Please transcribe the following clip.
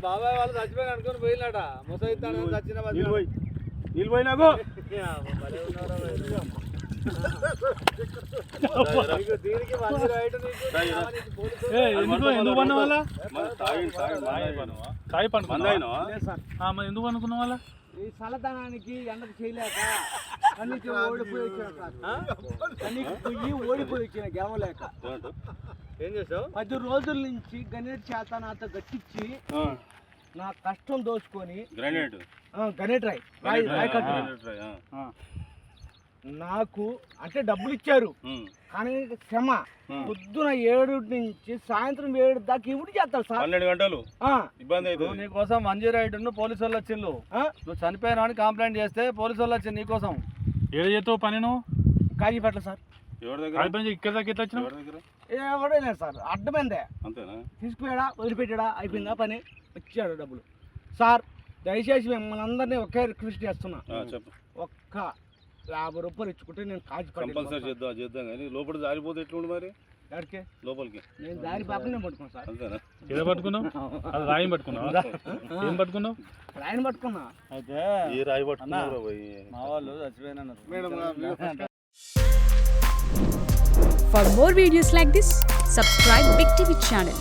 బాబాయ్ వాళ్ళు చచ్చిపోయి అనుకుని పోయినాట ముసైతాను చచ్చిన నీళ్ళు పోయినాకు దీనికి మంచి రైట్ ఎందుకు పన్న వాళ్ళ కాయ పండు మరి ఎందుకు అనుకున్న వాళ్ళ ఈ చల్లదనానికి ఎండకు చేయలేక కన్నీకి ఓడిపోయి వచ్చాను కన్నీకి పొయ్యి ఓడిపోయి వచ్చాను గెలవలేక ఏం చేసావు 10 రోజుల నుంచి గణేట్ చేత నాతో గట్టించి నా కష్టం దోచుకొని గణేట్ రాయి కట్టు నాకు అంటే డబ్బులు ఇచ్చారు కానీ క్షమ పొద్దున 7 నుంచి సాయంత్రం 7 దాకా ఇవి చేస్తారు సార్ 12 గంటలు ఇబ్బంది అవుతుంది నీకోసం 108 పోలీసు వాళ్ళు వచ్చిండు నువ్వు చనిపోయినా అని కంప్లైంట్ చేస్తే పోలీసు వాళ్ళు వచ్చింది నీకోసం ఏడు చేస్తావు పని నువ్వు కాజీపేటలో సార్ ఇక్కడ దాకా ఎట్లా వచ్చినావు ఎవడే లేదు సార్ అడ్డమైందే అంతేనా తీసుకుపోయాడా వదిలిపెట్టాడా అయిపోయిందా పని వచ్చాడు డబ్బులు సార్ దయచేసి మిమ్మల్ని అందరినీ ఒకే రిక్వెస్ట్ చేస్తున్నా ఒక్క 50 రూపాయలు ఇచ్చుకుంటే నేను కంపల్సరీ చేద్దాం కానీ లోపల జారిపోతే ఎట్లుండి మరి ఎక్కడికి లోపలికి నేను దారి పాపనే పట్టుకున్నా సార్ అంతేనా ఏదో పట్టుకున్నావు అది రాయి పట్టుకున్నావు ఏం పట్టుకున్నావు రాయిని పట్టుకున్నా అయితే ఏ రాయి పట్టుకున్నావు మా వాళ్ళు చచ్చిపోయినా For more videos like this, subscribe Big TV channel.